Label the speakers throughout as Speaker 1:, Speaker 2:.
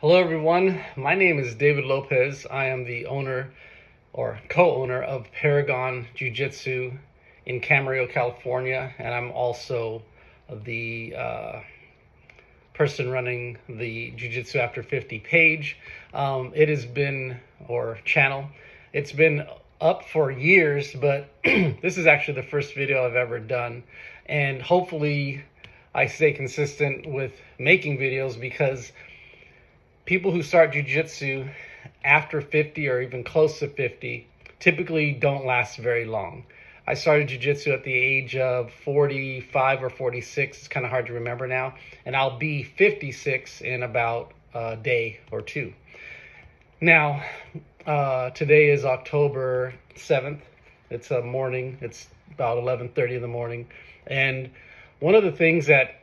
Speaker 1: Hello everyone, my name is David Lopez. I am the owner or co-owner of Paragon Jiu-Jitsu in Camarillo, California, and I'm also the person running the Jiu-Jitsu After 50 page. It has been, or channel, it's been up for years, but this is actually the first video I've ever done, and hopefully I stay consistent with making videos because people who start jiu-jitsu after 50 or even close to 50 typically don't last very long. I started jiu-jitsu at the age of 45 or 46. It's kind of hard to remember now. And I'll be 56 in about a day or two. Now, today is October 7th. It's a morning. It's about 11:30 in the morning. And one of the things that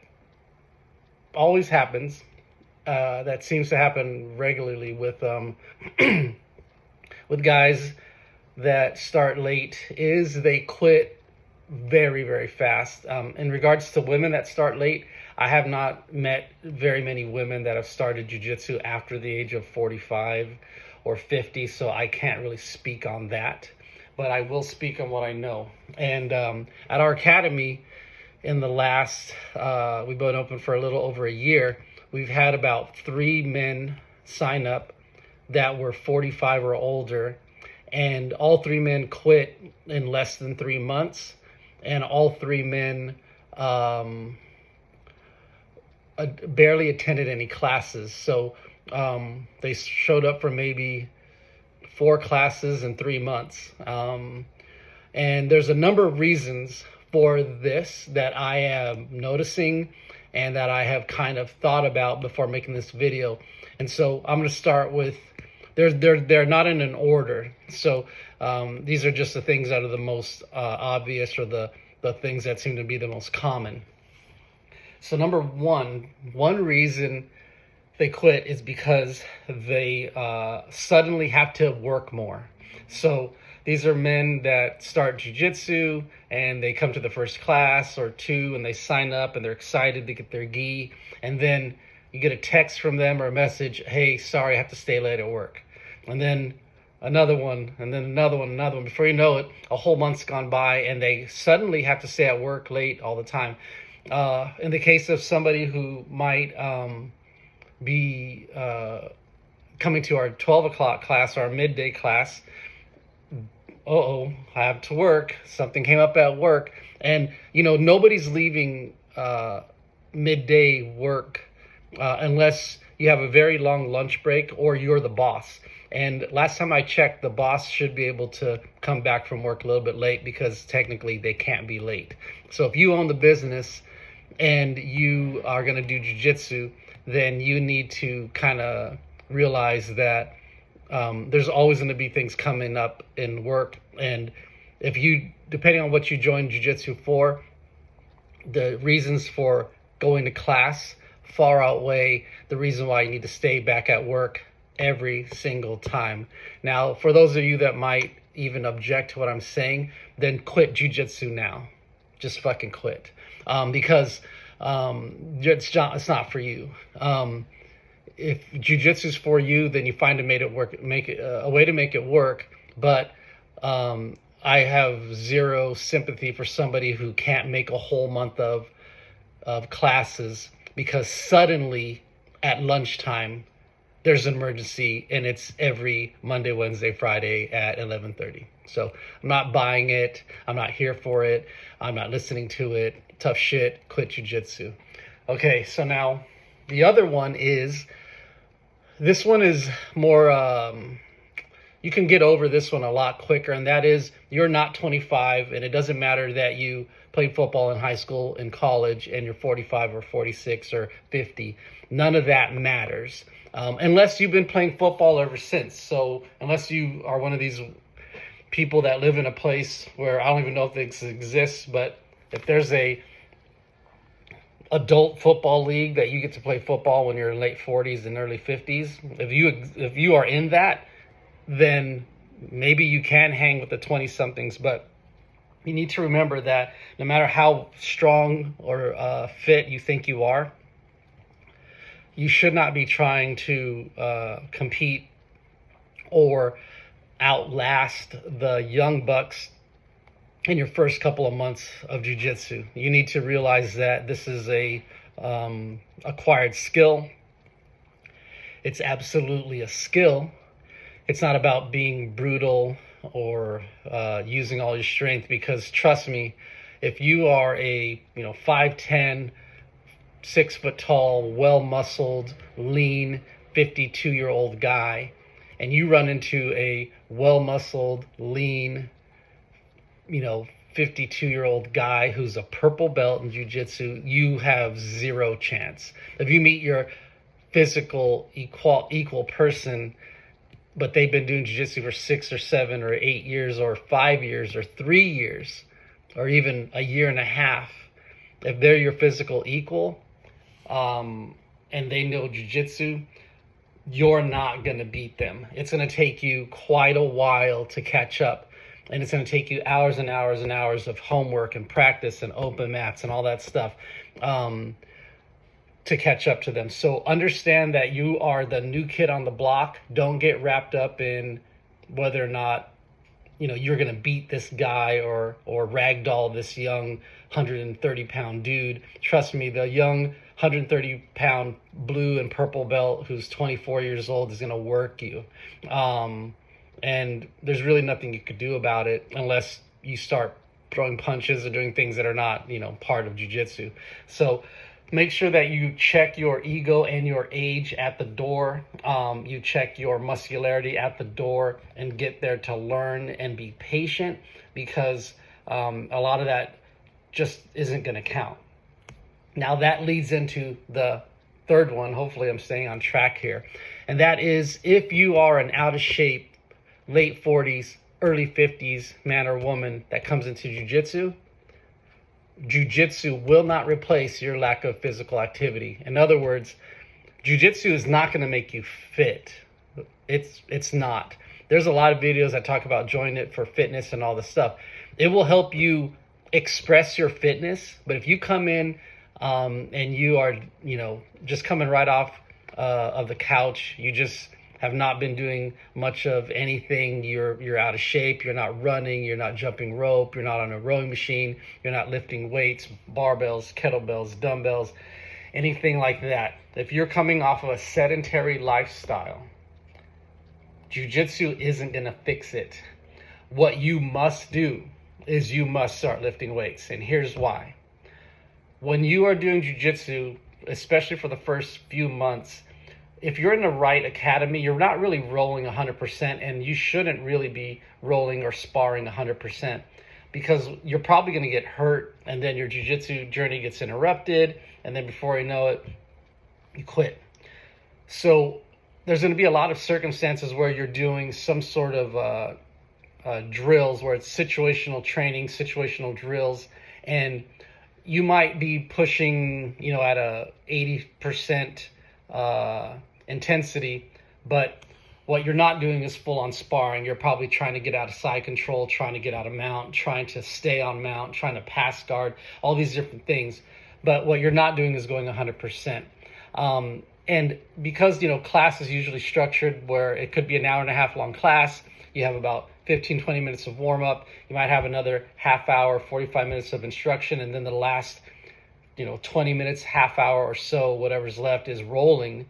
Speaker 1: always happens, that seems to happen regularly with with guys that start late, is they quit very, very fast. In regards to women that start late, I have not met very many women that have started jiu-jitsu after the age of 45 or 50, so I can't really speak on that, but I will speak on what I know. And at our academy, in the last, we've been open for a little over a year, we've had about 3 men sign up that were 45 or older, and all 3 men quit in less than 3 months, and all 3 men barely attended any classes. So they showed up for maybe 4 classes in 3 months. And there's a number of reasons for this that I am noticing and that I have kind of thought about before making this video. And so I'm going to start with, they're not in an order. So these are just the things that are the most obvious, or the things that seem to be the most common. So number one reason they quit is because they suddenly have to work more. So these are men that start jiu-jitsu and they come to the first class or 2 and they sign up and they're excited to get their gi, and then you get a text from them or a message, hey, sorry, I have to stay late at work. And then another one, and then another one. Before you know it, a whole month's gone by and they suddenly have to stay at work late all the time. In the case of somebody who might be coming to our 12 o'clock class, our midday class, I have to work. Something came up at work. And, nobody's leaving midday work unless you have a very long lunch break or you're the boss. And last time I checked, the boss should be able to come back from work a little bit late because technically they can't be late. So if you own the business and you are going to do jiu-jitsu, then you need to kind of realize that there's always going to be things coming up in work. And if you, depending on what you join jiu-jitsu for, the reasons for going to class far outweigh the reason why you need to stay back at work every single time. Now, for those of you that might even object to what I'm saying, then quit jiu-jitsu now. Just fucking quit. Because it's not for you. If jiu-jitsu is for you, then you find a way to make it work. But I have zero sympathy for somebody who can't make a whole month of classes because suddenly at lunchtime there's an emergency and it's every Monday, Wednesday, Friday at 11:30. So I'm not buying it. I'm not here for it. I'm not listening to it. Tough shit. Quit jiu-jitsu. Okay, so now the other one is, this one is more, you can get over this one a lot quicker, and that is, you're not 25, and it doesn't matter that you played football in high school, in college, and you're 45 or 46 or 50. None of that matters, unless you've been playing football ever since. So unless you are one of these people that live in a place where, I don't even know if this exists, but if there's a adult football league that you get to play football when you're in late 40s and early 50s, if you are in that, then maybe you can hang with the 20-somethings. But you need to remember that no matter how strong or fit you think you are, you should not be trying to compete or outlast the young bucks in your first couple of months of jiu-jitsu. You need to realize that this is a acquired skill. It's absolutely a skill. It's not about being brutal or using all your strength, because trust me, if you are a 5'10", 6 foot tall, well muscled, lean 52-year-old guy, and you run into a well muscled, lean 52-year-old guy who's a purple belt in jiu-jitsu, you have zero chance. If you meet your physical equal person, but they've been doing jiu-jitsu for 6 or 7 or 8 years or 5 years or 3 years or even a year and a half, if they're your physical equal and they know jiu-jitsu, you're not going to beat them. It's going to take you quite a while to catch up. And it's going to take you hours and hours and hours of homework and practice and open mats and all that stuff to catch up to them. So understand that you are the new kid on the block. Don't get wrapped up in whether or not you're going to beat this guy or ragdoll this young 130-pound dude. Trust me, the young 130-pound blue and purple belt who's 24 years old is going to work you. And there's really nothing you could do about it unless you start throwing punches or doing things that are not, part of jiu-jitsu. So make sure that you check your ego and your age at the door. You check your muscularity at the door and get there to learn and be patient, because a lot of that just isn't going to count. Now that leads into the third one. Hopefully I'm staying on track here. And that is, if you are an out of shape, late 40s, early 50s man or woman that comes into jiu-jitsu, jiu-jitsu will not replace your lack of physical activity. In other words, jiu-jitsu is not going to make you fit. It's not. There's a lot of videos that talk about join it for fitness and all this stuff. It will help you express your fitness, but if you come in and you are, just coming right off of the couch, you just have not been doing much of anything, you're out of shape, you're not running, you're not jumping rope, you're not on a rowing machine, you're not lifting weights, barbells, kettlebells, dumbbells, anything like that. If you're coming off of a sedentary lifestyle, jiu-jitsu isn't going to fix it. What you must do is you must start lifting weights, and here's why. When you are doing jiu-jitsu, especially for the first few months, if you're in the right academy, you're not really rolling 100%, and you shouldn't really be rolling or sparring 100%, because you're probably going to get hurt, and then your jiu-jitsu journey gets interrupted, and then before you know it, you quit. So there's going to be a lot of circumstances where you're doing some sort of drills, where it's situational training, situational drills, and you might be pushing, at a 80% intensity, but what you're not doing is full-on sparring. You're probably trying to get out of side control, trying to get out of mount, trying to stay on mount, trying to pass guard, all these different things. But what you're not doing is going 100%. And because, class is usually structured where it could be an hour and a half long class, you have about 15, 20 minutes of warm-up. You might have another half hour, 45 minutes of instruction, and then the last 20 minutes, half hour or so, whatever's left, is rolling.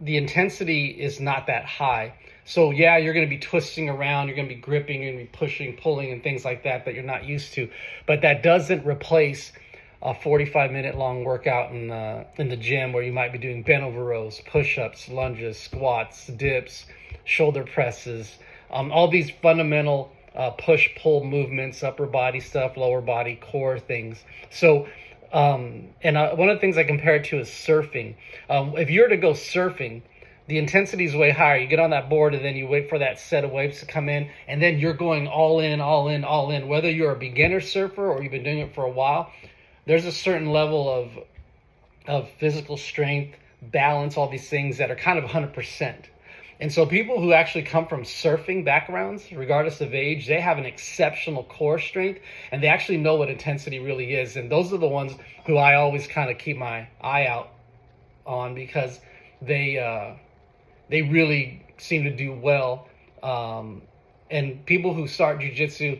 Speaker 1: The intensity is not that high. So yeah, you're going to be twisting around, you're going to be gripping, you're going to be pushing, pulling, and things like that you're not used to. But that doesn't replace a 45-minute long workout in the gym, where you might be doing bent over rows, push-ups, lunges, squats, dips, shoulder presses, all these fundamental push-pull movements, upper body stuff, lower body, core things. So one of the things I compare it to is surfing. If you're to go surfing, the intensity is way higher. You get on that board and then you wait for that set of waves to come in, and then you're going all in, all in, all in. Whether you're a beginner surfer or you've been doing it for a while, there's a certain level of physical strength, balance, all these things that are kind of 100%. And so people who actually come from surfing backgrounds, regardless of age, they have an exceptional core strength, and they actually know what intensity really is. And those are the ones who I always kind of keep my eye out on, because they really seem to do well. And people who start jiu-jitsu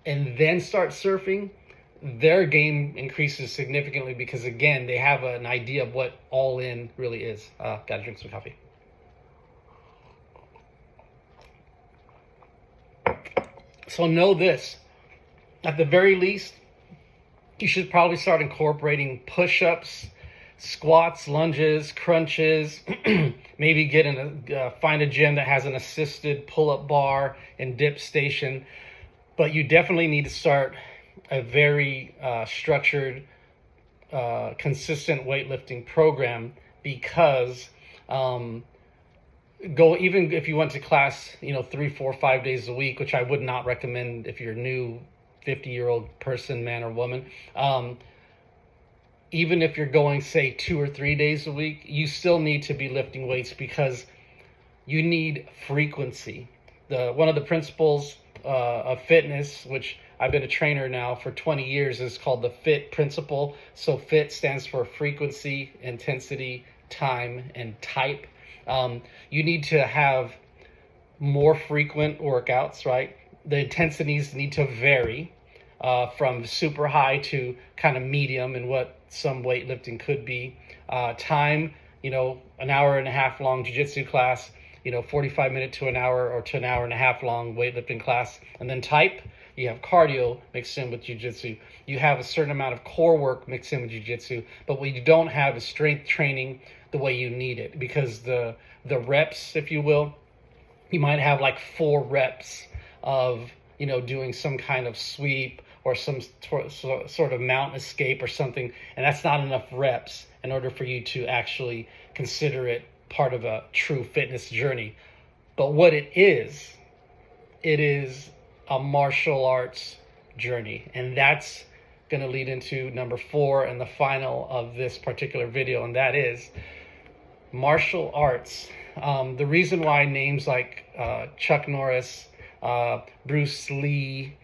Speaker 1: and then start surfing, their game increases significantly, because again, they have an idea of what all in really is. Gotta drink some coffee. So know this, at the very least, you should probably start incorporating push-ups, squats, lunges, crunches. Maybe find a gym that has an assisted pull-up bar and dip station. But you definitely need to start a very structured, consistent weightlifting program, because even if you went to class, 3, 4, 5 days a week, which I would not recommend if you're a new 50-year-old person, man or woman. Even if you're going, say, 2 or 3 days a week, you still need to be lifting weights, because you need frequency. One of the principles of fitness, which I've been a trainer now for 20 years, is called the FIT principle. So FIT stands for frequency, intensity, time, and type. You need to have more frequent workouts, right? The intensities need to vary from super high to kind of medium, and what some weightlifting could be. Time, an hour and a half long jiu-jitsu class, 45 minutes to an hour, or to an hour and a half long weightlifting class. And then type, you have cardio mixed in with jiu-jitsu. You have a certain amount of core work mixed in with jiu-jitsu, but what you don't have is strength training the way you need it, because the reps, if you will, you might have like 4 reps of, doing some kind of sweep or some sort of mountain escape or something, and that's not enough reps in order for you to actually consider it part of a true fitness journey. But what it is a martial arts journey, and that's going to lead into number 4 and the final of this particular video, and that is martial arts. The reason why names like Chuck Norris, Bruce Lee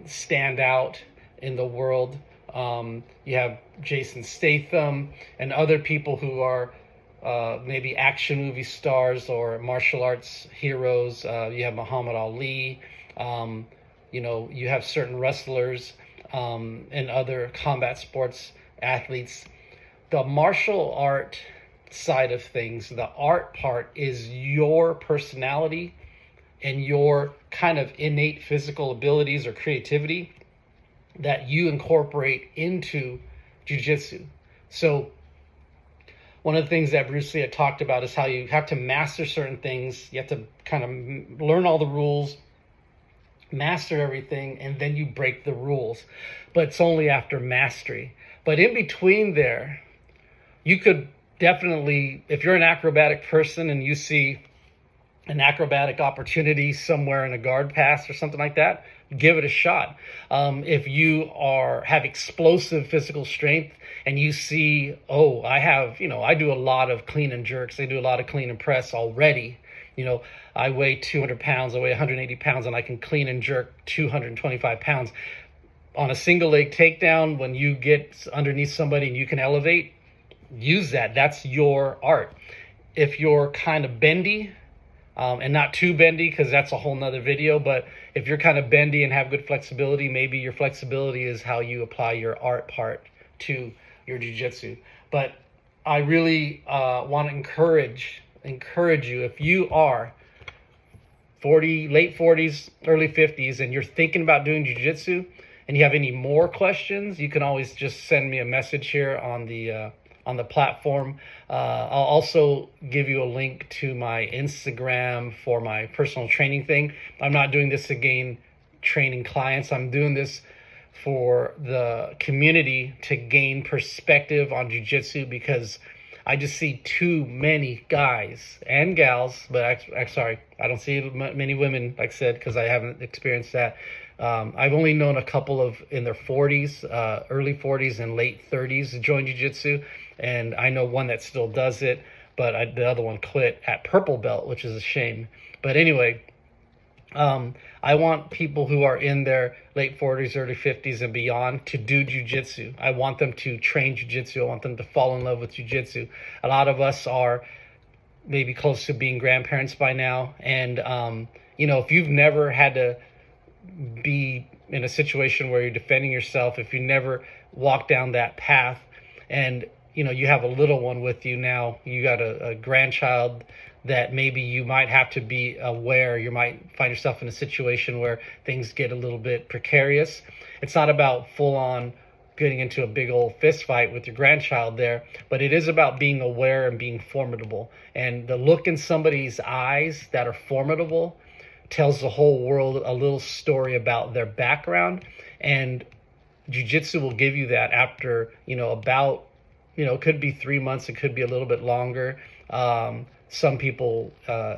Speaker 1: stand out in the world. You have Jason Statham and other people who are maybe action movie stars or martial arts heroes. You have Muhammad Ali. You have certain wrestlers and other combat sports athletes. The martial art side of things, the art part, is your personality and your kind of innate physical abilities or creativity that you incorporate into jiu-jitsu. So one of the things that Bruce Lee had talked about is how you have to master certain things. You have to kind of learn all the rules, master everything, and then you break the rules. But it's only after mastery. But in between there, you could definitely, if you're an acrobatic person and you see an acrobatic opportunity somewhere in a guard pass or something like that, give it a shot. If you have explosive physical strength and you see, I do a lot of clean and jerks. I do a lot of clean and press already. I weigh 200 pounds, I weigh 180 pounds, and I can clean and jerk 225 pounds. On a single leg takedown, when you get underneath somebody and you can elevate, use that. That's your art. If you're kind of bendy, and not too bendy, because that's a whole nother video, but if you're kind of bendy and have good flexibility, maybe your flexibility is how you apply your art part to your jiu-jitsu. But I really want to encourage you, if you are late 40s, early 50s, and you're thinking about doing jiu-jitsu and you have any more questions, you can always just send me a message here on the platform. I'll also give you a link to my Instagram for my personal training thing. I'm not doing this to gain training clients. I'm doing this for the community to gain perspective on jiu-jitsu, because I just see too many guys and gals, but I don't see many women, like I said, because I haven't experienced that. I've only known a couple in their 40s, early 40s and late 30s join jiu-jitsu. And I know one that still does it, but the other one quit at purple belt, which is a shame. But anyway, I want people who are in their late 40s, early 50s, and beyond to do jujitsu. I want them to train jujitsu. I want them to fall in love with jujitsu. A lot of us are maybe close to being grandparents by now, and if you've never had to be in a situation where you're defending yourself, if you never walked down that path, and you have a little one with you now, you got a grandchild that maybe you might have to be aware, you might find yourself in a situation where things get a little bit precarious. It's not about full on getting into a big old fist fight with your grandchild there, but it is about being aware and being formidable. And the look in somebody's eyes that are formidable tells the whole world a little story about their background. And jiu-jitsu will give you that after about it could be 3 months, it could be a little bit longer. Some people,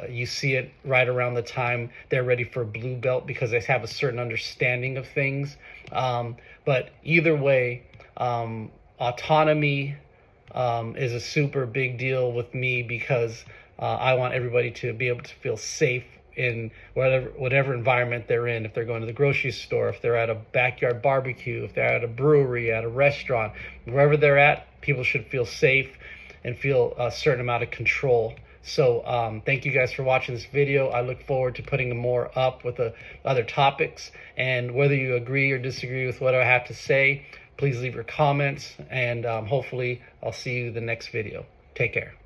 Speaker 1: you see it right around the time they're ready for blue belt because they have a certain understanding of things. But either way, autonomy is a super big deal with me because I want everybody to be able to feel safe in whatever environment they're in. If they're going to the grocery store, if they're at a backyard barbecue, if they're at a brewery, at a restaurant, wherever they're at, people should feel safe and feel a certain amount of control. So thank you guys for watching this video. I look forward to putting more up with the other topics. And whether you agree or disagree with what I have to say, please leave your comments. And hopefully I'll see you in the next video. Take care.